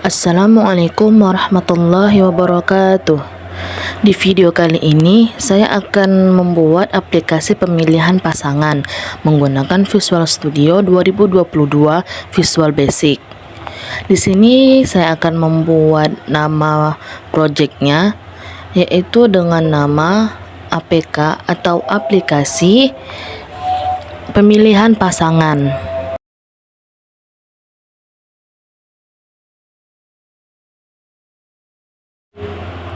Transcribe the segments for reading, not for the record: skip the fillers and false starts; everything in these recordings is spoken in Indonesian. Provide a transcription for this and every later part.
Assalamualaikum warahmatullahi wabarakatuh. Di video kali ini, saya akan membuat aplikasi pemilihan pasangan menggunakan Visual Studio 2022 Visual Basic. Di sini saya akan membuat nama projectnya, yaitu dengan nama APK atau aplikasi pemilihan pasangan.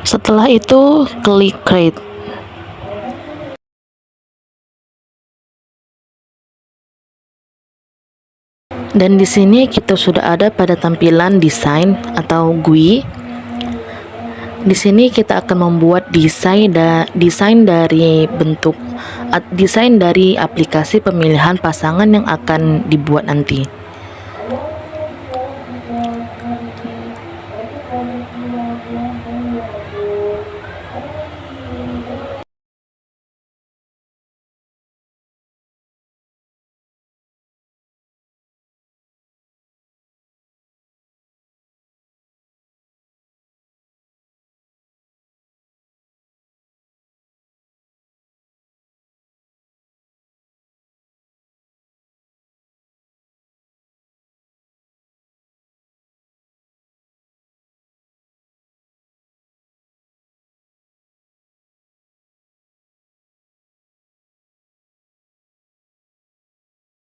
Setelah itu, klik create. Dan di sini kita sudah ada pada tampilan desain atau GUI. Di sini kita akan membuat desain dari aplikasi pemilihan pasangan yang akan dibuat nanti.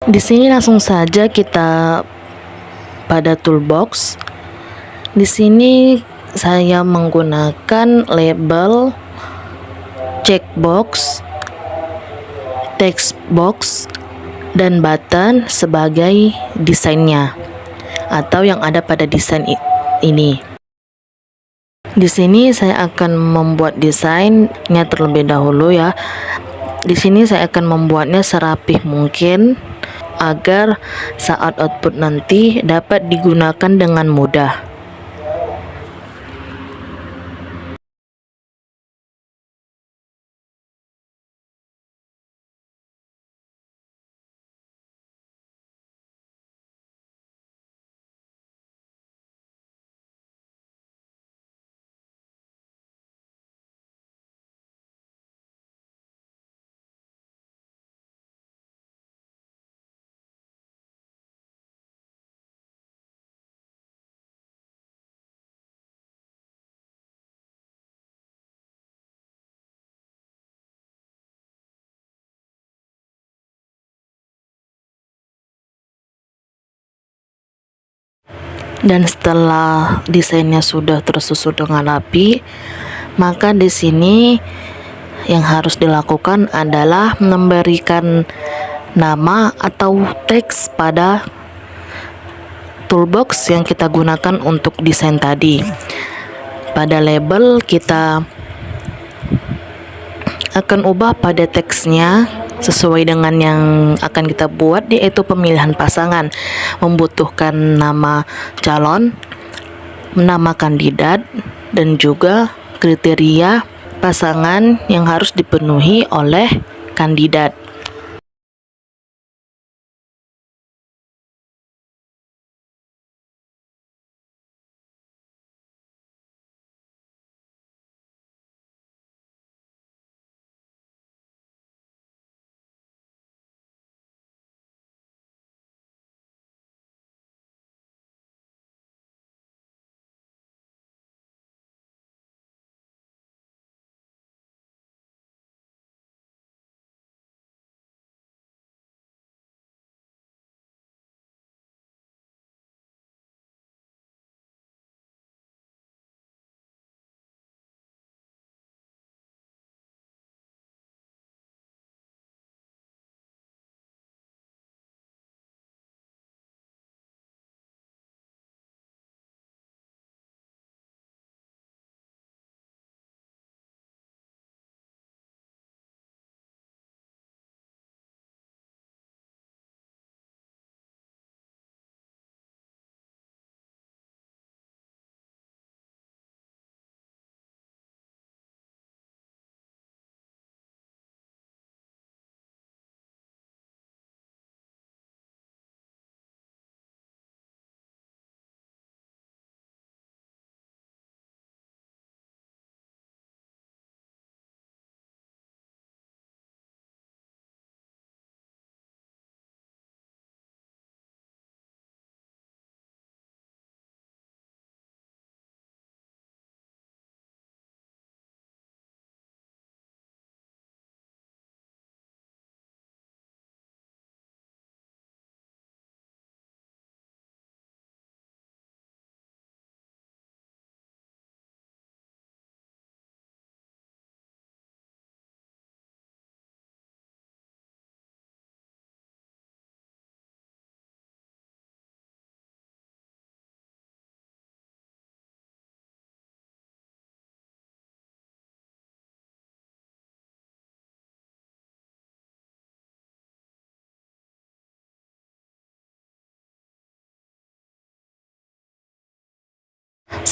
Di sini langsung saja kita pada toolbox. Di sini saya menggunakan label, checkbox, text box, dan button sebagai desainnya atau yang ada pada desain ini. Di sini saya akan membuat desainnya terlebih dahulu ya. Di sini saya akan membuatnya serapih mungkin agar saat output nanti dapat digunakan dengan mudah. Dan setelah desainnya sudah tersusun dengan rapi, maka di sini yang harus dilakukan adalah memberikan nama atau teks pada toolbox yang kita gunakan untuk desain tadi. Pada label kita akan ubah pada teksnya sesuai dengan yang akan kita buat, yaitu pemilihan pasangan, membutuhkan nama calon, nama kandidat, dan juga kriteria pasangan yang harus dipenuhi oleh kandidat.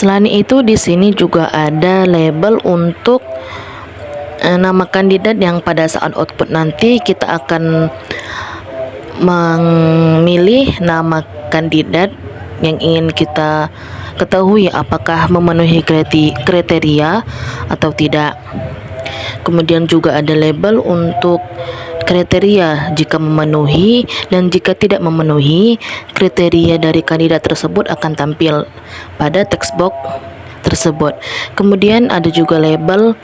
Selain itu, di sini juga ada label untuk nama kandidat yang pada saat output nanti kita akan memilih nama kandidat yang ingin kita ketahui apakah memenuhi kriteria atau tidak. Kemudian juga ada label untuk kriteria jika memenuhi, dan jika tidak memenuhi kriteria dari kandidat tersebut akan tampil pada text box tersebut. Kemudian ada juga label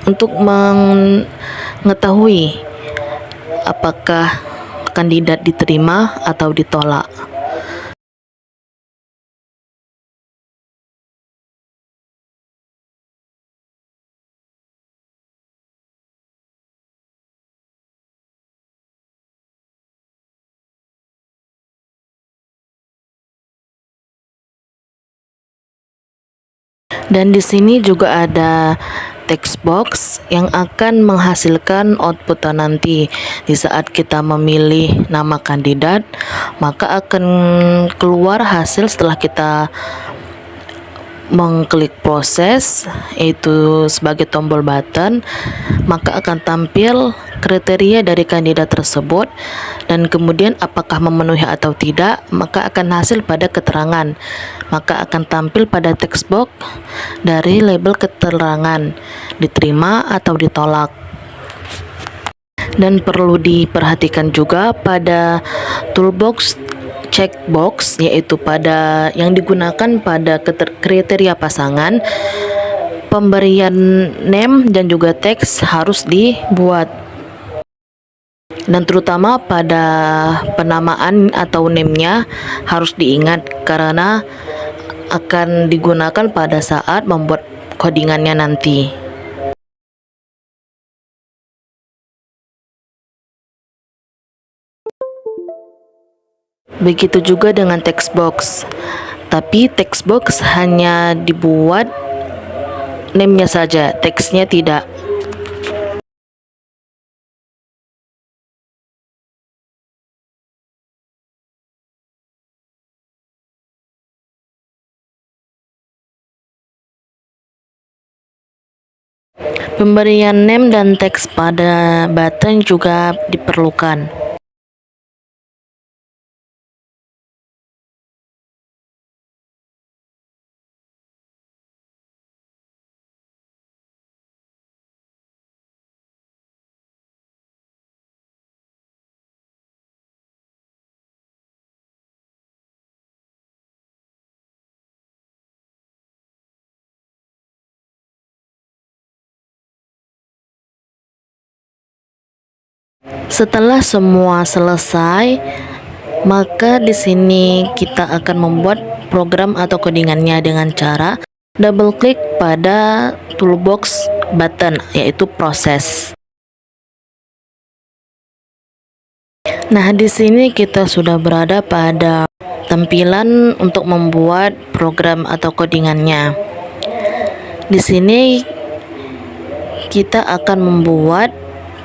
untuk mengetahui apakah kandidat diterima atau ditolak. Dan di sini juga ada text box yang akan menghasilkan output nanti. Di saat kita memilih nama kandidat, maka akan keluar hasil setelah kita mengklik proses, yaitu sebagai tombol button, maka akan tampil kriteria dari kandidat tersebut, dan kemudian apakah memenuhi atau tidak, maka akan hasil pada keterangan, maka akan tampil pada text box dari label keterangan diterima atau ditolak. Dan perlu diperhatikan juga pada toolbox checkbox, yaitu pada yang digunakan pada kriteria pasangan, pemberian name dan juga teks harus dibuat. Dan terutama pada penamaan atau name-nya harus diingat karena akan digunakan pada saat membuat codingannya nanti. Begitu juga dengan text box, tapi text box hanya dibuat name-nya saja, teksnya tidak. Pemberian name dan teks pada button juga diperlukan. Setelah semua selesai, maka di sini kita akan membuat program atau codingannya dengan cara double klik pada toolbox button, yaitu proses. Nah, di sini kita sudah berada pada tampilan untuk membuat program atau codingannya. Di sini kita akan membuat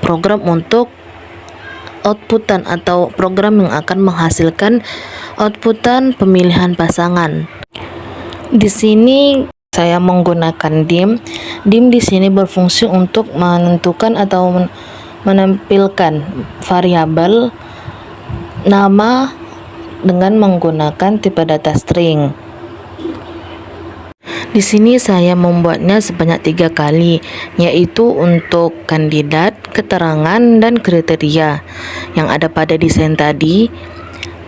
program untuk outputan atau program yang akan menghasilkan outputan pemilihan pasangan. Di sini saya menggunakan dim. Dim di sini berfungsi untuk menentukan atau menampilkan variabel nama dengan menggunakan tipe data string. Di sini saya membuatnya sebanyak 3 kali, yaitu untuk kandidat, keterangan, dan kriteria yang ada pada desain tadi,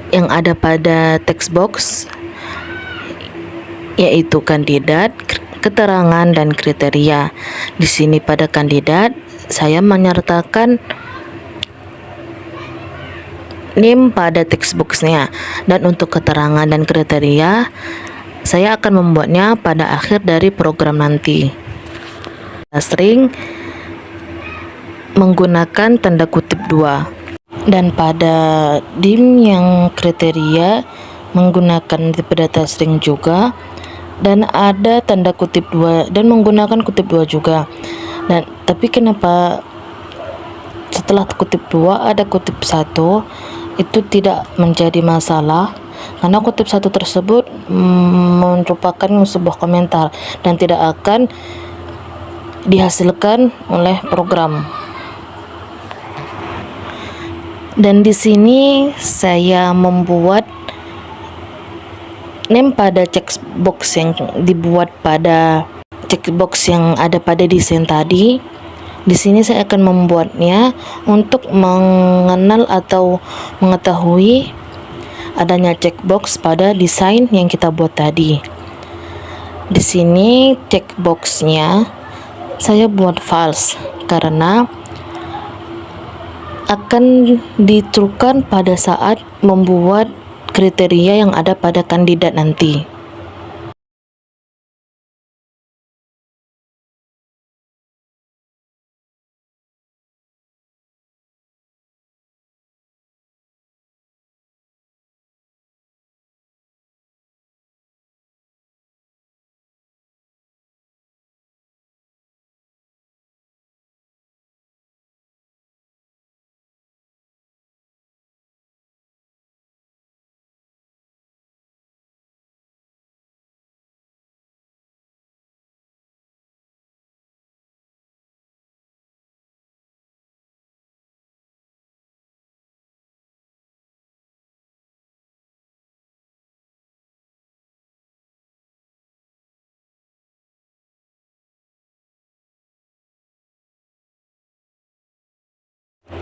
yang ada pada text box, yaitu kandidat, keterangan, dan kriteria. Di sini pada kandidat saya menyertakan name pada text boxnya, dan untuk keterangan dan kriteria saya akan membuatnya pada akhir dari program nanti. String menggunakan tanda kutip 2, dan pada dim yang kriteria menggunakan tipe data string juga, dan ada tanda kutip 2 dan menggunakan kutip 2 juga. Dan tapi kenapa setelah kutip 2 ada kutip 1, itu tidak menjadi masalah, karena kutip satu tersebut merupakan sebuah komentar dan tidak akan dihasilkan oleh program. Dan di sini saya membuat name pada checkbox yang dibuat pada checkbox yang ada pada desain tadi. Di sini saya akan membuatnya untuk mengenal atau mengetahui adanya checkbox pada desain yang kita buat tadi. Di sini checkboxnya saya buat false karena akan ditentukan pada saat membuat kriteria yang ada pada kandidat nanti.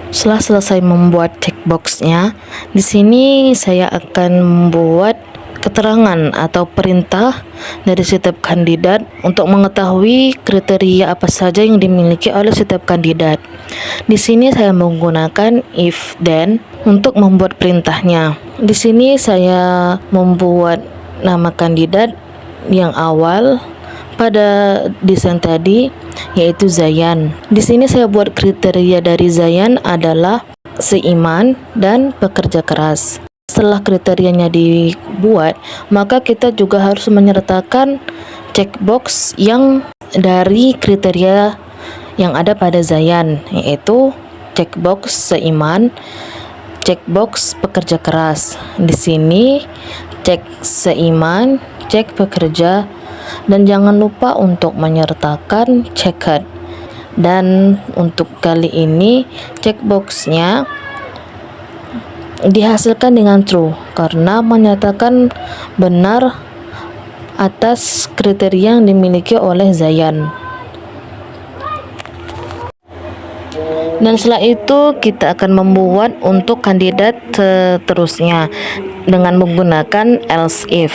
Setelah selesai membuat checkboxnya, di sini saya akan membuat keterangan atau perintah dari setiap kandidat untuk mengetahui kriteria apa saja yang dimiliki oleh setiap kandidat. Di sini saya menggunakan if then untuk membuat perintahnya. Di sini saya membuat nama kandidat yang awal pada desain tadi, yaitu Zayan. Di sini saya buat kriteria dari Zayan adalah seiman dan pekerja keras. Setelah kriterianya dibuat, maka kita juga harus menyertakan checkbox yang dari kriteria yang ada pada Zayan, yaitu checkbox seiman, checkbox pekerja keras. Di sini cek seiman, cek pekerja, dan jangan lupa untuk menyertakan checkered. Dan untuk kali ini checkboxnya dihasilkan dengan true karena menyatakan benar atas kriteria yang dimiliki oleh Zayan. Dan setelah itu kita akan membuat untuk kandidat seterusnya dengan menggunakan else if.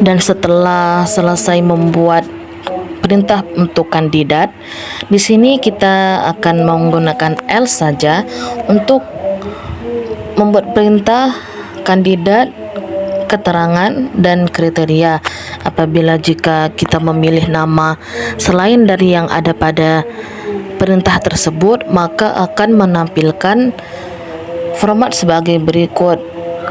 Dan setelah selesai membuat perintah untuk kandidat, di sini kita akan menggunakan else saja untuk membuat perintah kandidat, keterangan, dan kriteria. Apabila jika kita memilih nama selain dari yang ada pada perintah tersebut, maka akan menampilkan format sebagai berikut: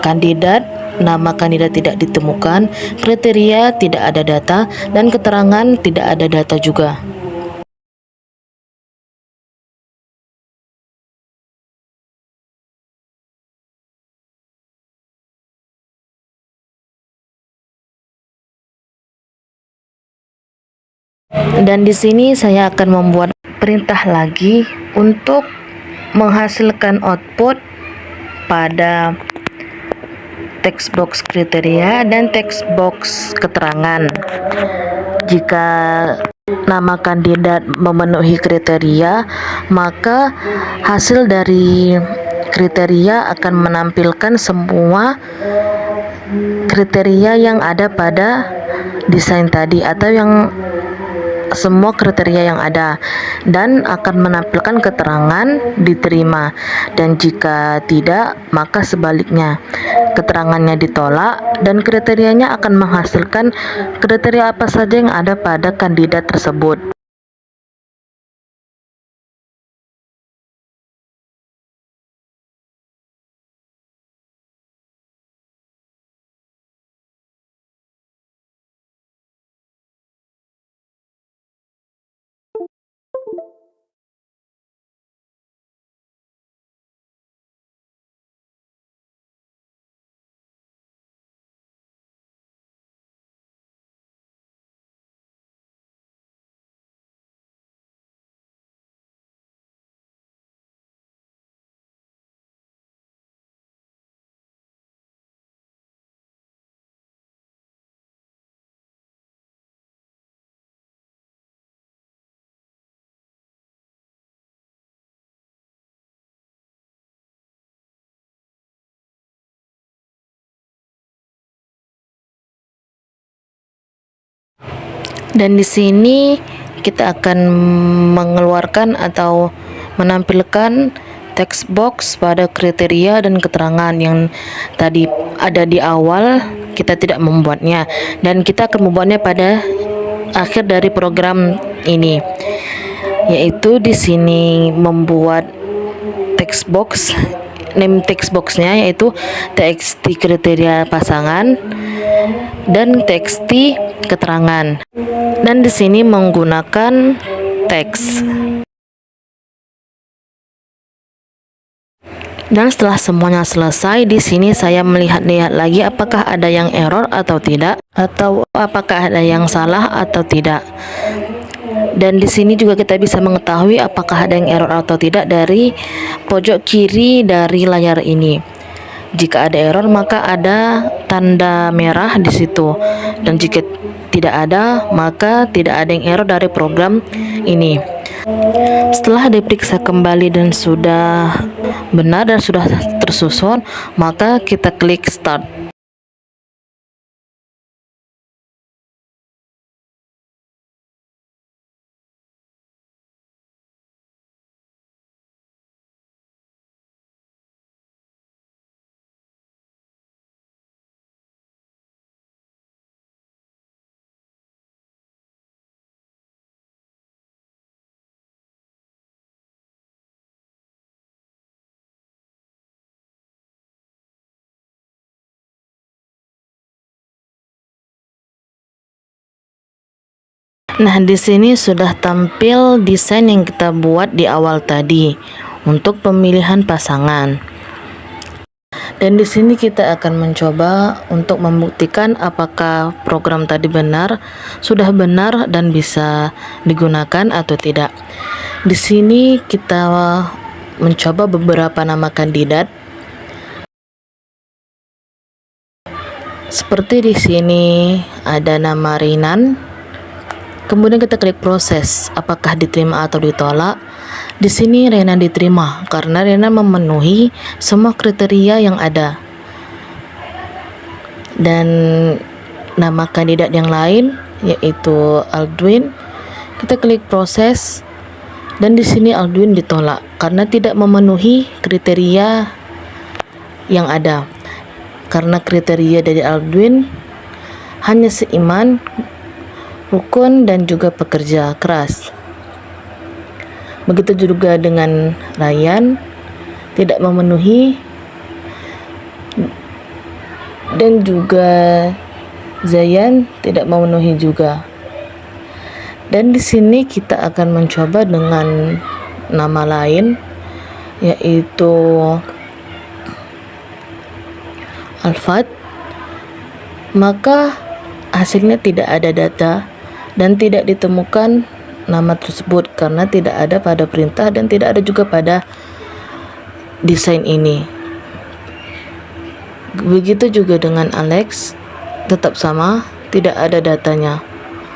kandidat, nama kandidat tidak ditemukan, kriteria tidak ada data, dan keterangan tidak ada data juga. Dan di sini saya akan membuat perintah lagi untuk menghasilkan output pada text box kriteria dan text box keterangan. Jika nama kandidat memenuhi kriteria, maka hasil dari kriteria akan menampilkan semua kriteria yang ada pada desain tadi, atau yang semua kriteria yang ada, dan akan menampilkan keterangan diterima. Dan jika tidak, maka sebaliknya, keterangannya ditolak dan kriterianya akan menghasilkan kriteria apa saja yang ada pada kandidat tersebut. Dan di sini kita akan mengeluarkan atau menampilkan text box pada kriteria dan keterangan yang tadi ada di awal. Kita tidak membuatnya, dan kita akan membuatnya pada akhir dari program ini, yaitu di sini membuat text box. Name text boxnya yaitu txt kriteria pasangan dan txt keterangan, dan di sini menggunakan teks. Dan setelah semuanya selesai, di sini saya melihat-lihat lagi apakah ada yang error atau tidak, atau apakah ada yang salah atau tidak. Dan di sini juga kita bisa mengetahui apakah ada yang error atau tidak dari pojok kiri dari layar ini. Jika ada error, maka ada tanda merah di situ, dan jika tidak ada, maka tidak ada yang error dari program ini. Setelah diperiksa kembali dan sudah benar dan sudah tersusun, maka kita klik start. Nah, di sini sudah tampil desain yang kita buat di awal tadi untuk pemilihan pasangan. Dan di sini kita akan mencoba untuk membuktikan apakah program tadi sudah benar dan bisa digunakan atau tidak. Di sini kita mencoba beberapa nama kandidat. Seperti di sini ada nama Rinan. Kemudian kita klik proses, apakah diterima atau ditolak. Di sini Renan diterima karena Renan memenuhi semua kriteria yang ada. Dan nama kandidat yang lain, yaitu Aldwin. Kita klik proses, dan di sini Aldwin ditolak karena tidak memenuhi kriteria yang ada. Karena kriteria dari Aldwin hanya seiman, rukun, dan juga pekerja keras. Begitu juga dengan Ryan, tidak memenuhi, dan juga Zayan tidak memenuhi juga. Dan di sini kita akan mencoba dengan nama lain, yaitu Alfat. Maka hasilnya tidak ada data dan tidak ditemukan nama tersebut karena tidak ada pada perintah dan tidak ada juga pada desain ini. Begitu juga dengan Alex, tetap sama, tidak ada datanya,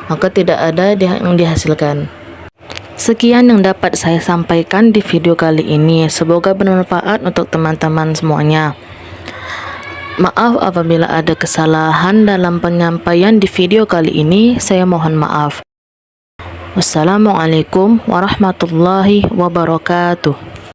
maka tidak ada yang dihasilkan. Sekian yang dapat saya sampaikan di video kali ini. Semoga bermanfaat untuk teman-teman semuanya. Maaf apabila ada kesalahan dalam penyampaian di video kali ini, saya mohon maaf. Wassalamualaikum warahmatullahi wabarakatuh.